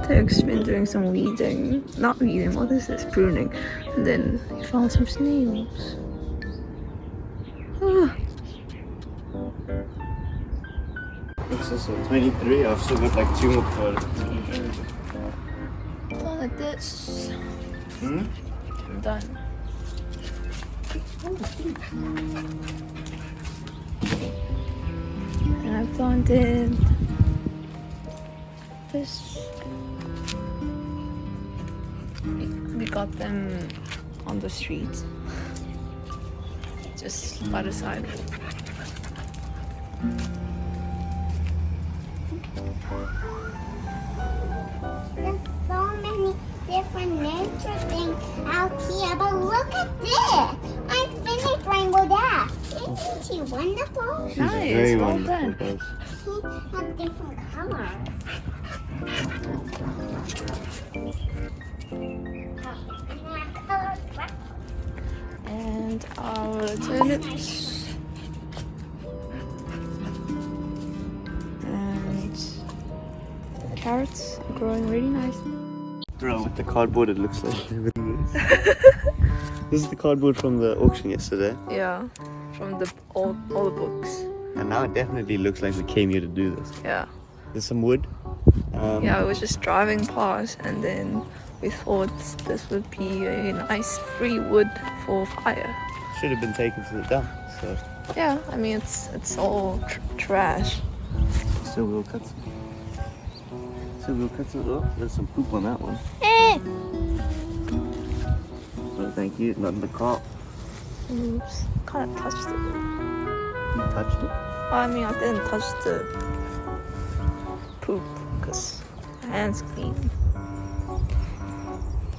Teok's been doing some weeding. Not weeding, what is this? Pruning. And then he found some snails. Ah. This is 23. I've still got like 2 more photos. Like this. I'm done. And I planted this. We got them on the street, just by the sidewalk. There's so many different nature things out here, but look at this! I finished Rainbow Dash. Isn't she wonderful? She's Nice, very well wonderful, done. guys. She has different colors. And our turnips. And carrots are growing really nice. Bro, with the cardboard, it looks like. This is the cardboard from the auction yesterday, Yeah, from all the books. and now it definitely looks like we came here to do this. Yeah. There's some wood. Yeah, I was just driving past and then we thought this would be a nice free wood for fire. Should have been taken to the dump. So Yeah, I mean it's all trash. still will cut some. Oh, there's some poop on that one. Oh, thank you. Not in the car. Oops, kind of touched it. You touched it. Well, I mean I didn't touch the poop because my hands clean.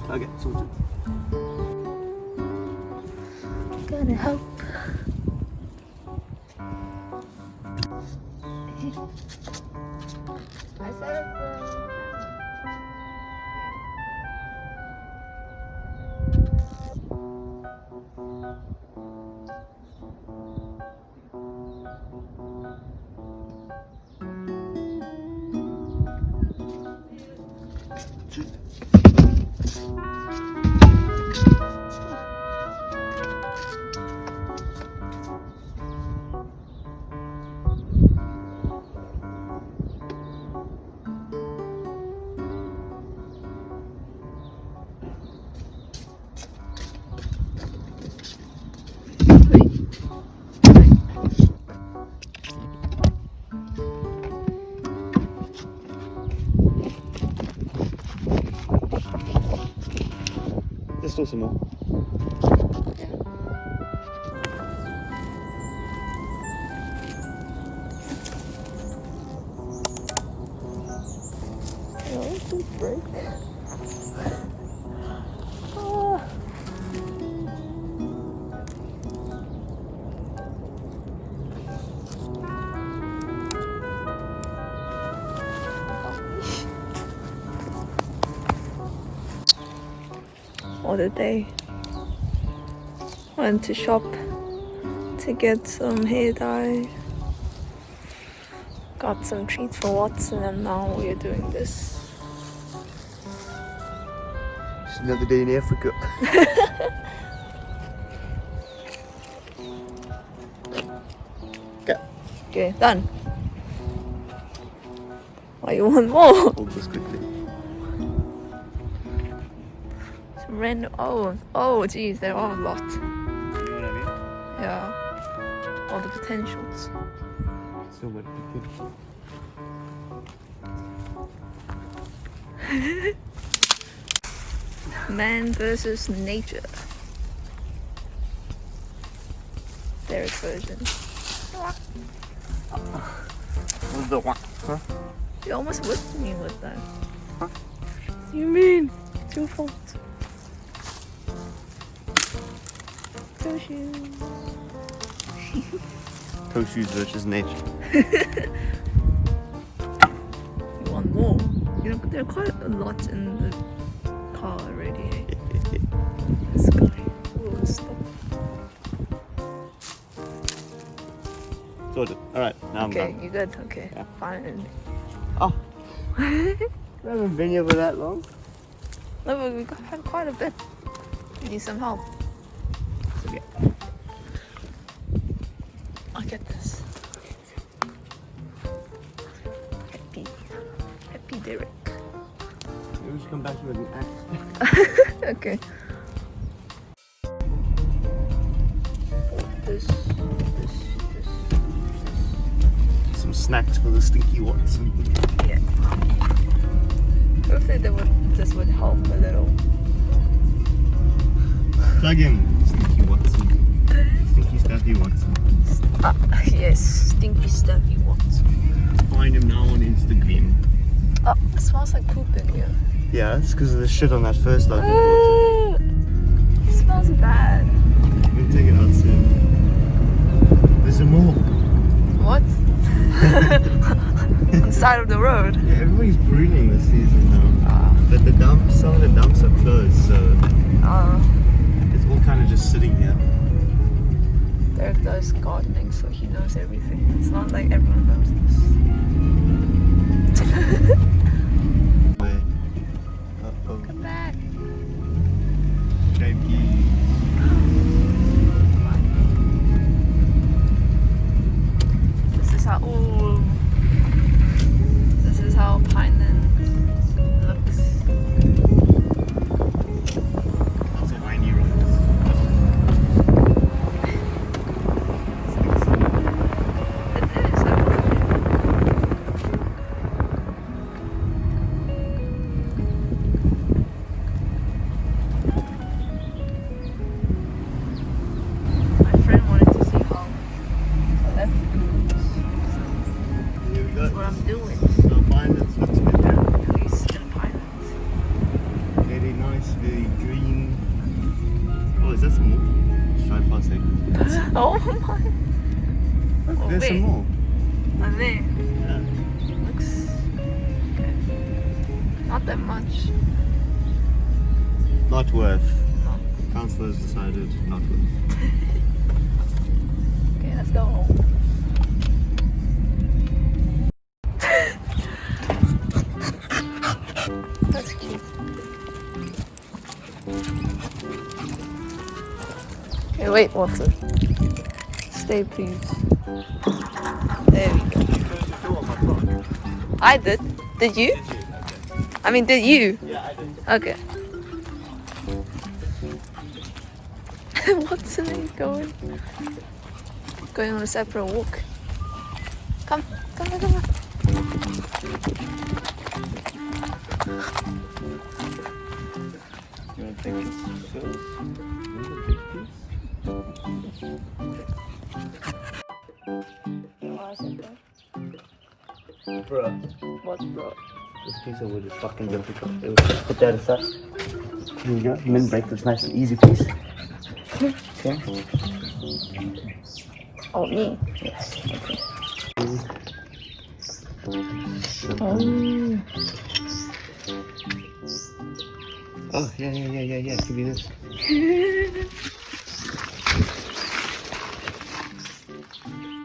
Okay, sorted. Gonna help. I said There's still some more. no, please break. Ah. What a day. Went to shop to get some hair dye. Got some treats for Watson and now we're doing this. It's another day in Africa. Okay. Okay, done. Why you want more? Hold this quickly. Some random. Oh, geez, there are a lot. You know what I mean? Yeah, all the potentials. So much potential. Man versus nature. Their version. What's the one? Huh? You almost whipped me with that. Huh? What do you mean? It's your fault. Toe shoes. Toe shoes versus nature. You want more? You know, there are quite a lot in the car already. This guy will stop. Sorted. Alright, now I'm Okay, done. you good? Okay, Yeah. finally. Oh. We haven't been here for that long. No, but we had quite a bit. We need some help. So, yeah. I'll get this. Happy Derek. Maybe we should come back with an axe. Okay. This. Some snacks for the stinky Watson. Yeah. Hopefully this would help a little. Plug in Stinky Watson. Stinky Staffy Watson. Yes, Stinky Staffy Watson. Find him now on Instagram. Oh, it smells like poop in here. Yeah, it's because of the shit on that first log. It smells bad. We'll take it out soon. There's some more. What? On the side of the road. Yeah, everybody's pruning this season now. But some of the dumps are closed, so it's all kind of just sitting here. Derek does gardening, so he knows everything. It's not like everyone knows this. Wait. Uh-oh. Come back. Shaky. This is how Pineland looks. Lots of windy roads. It is. My friend wanted to see how left goes. Here we go. That's what I'm doing. So Pinelands looks good here. At least in Pinelands. Very nice, very green. Oh, is that some more? Let's try past it. Oh my. Look, Oh, there's wait. some more. And there. Yeah. Looks okay. Not that much. Not worth. No. Councillors decided not worth. Okay, let's go home. That's cute. Okay, wait, Watson. Stay, please. There we go. I did. Did you? I mean, did you? Yeah, I did. Okay. Watson ain't going. Going on a separate walk. Come. You want to take this first? You want to take this? Bruh. What's bro? This piece of wood is fucking difficult. Put that aside. Here we go. And then break this nice and easy piece. Okay. Oh, me. Yes. Okay. Oh. Oh, yeah. Give me this.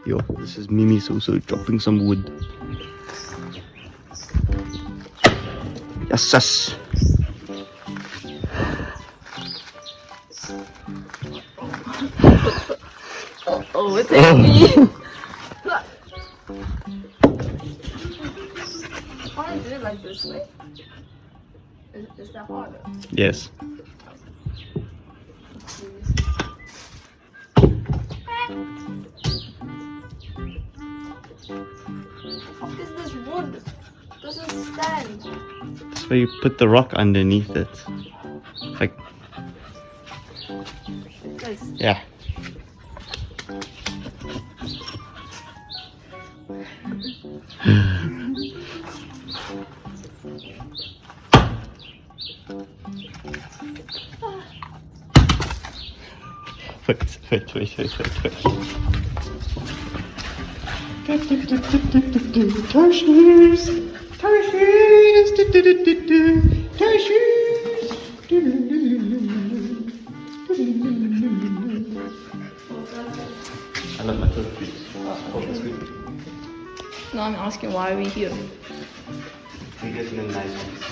Yo, this is Mimi's also dropping some wood. Yes. Oh, it's me. Why do it like this way? Is that harder? Yes. What is this wood? Doesn't stand. That's where you put the rock underneath it. Like, Guys, yeah. Wait. Toe shoes. I love my toe shoes. no, I'm asking why are we here? We definitely nice ones.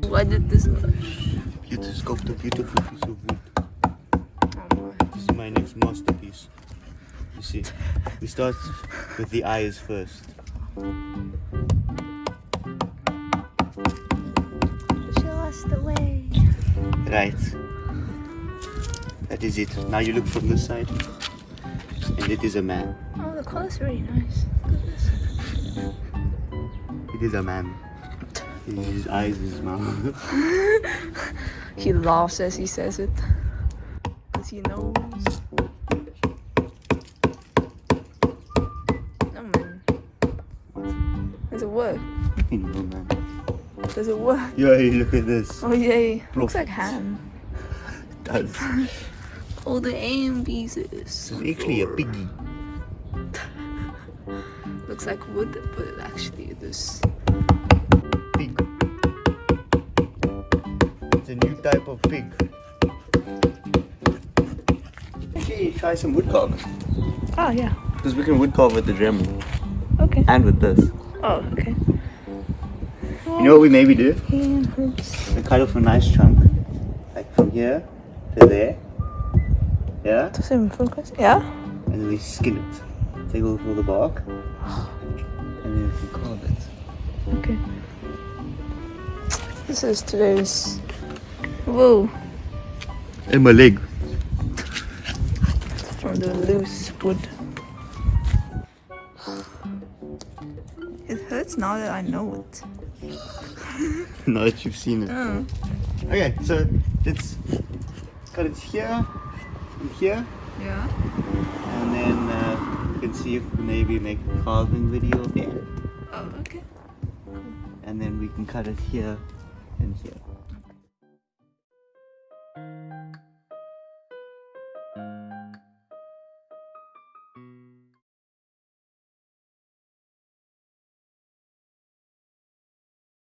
Why did this look? Beautiful sculpted, beautiful piece of wood. Oh my. This is my next masterpiece. You see, we start with the eyes first. Show us the way. Right. That is it. Now you look from this side. And it is a man. Oh, the color's very nice. Look at this. It is a man. His eyes, his mouth. He laughs as he says it. Because he knows. No, man. Does it work? No, man. Does it work? Yeah, look at this. Oh, yay. Looks Profit. like ham. It does. All the A and B's. It's actually a piggy. Looks like wood, but it actually is. Pig. It's a new type of pig. Actually, try some wood carve. Oh, yeah. Because we can wood carve with the Dremel. Okay. And with this. Oh, okay. You know what we maybe do? Hand hurts. We cut off a nice chunk. Like from here to there. Yeah? Does it focus? Yeah? And then we skin it. Take off all the bark. And then we can carve it. Okay. This is today's. Whoa. And my leg. From the loose wood. It hurts now that I know it. Now that you've seen it. Oh. Okay, so let's cut it here and here. Yeah. And then you can see if we maybe make a carving video there. Oh, okay. And then we can cut it here and here.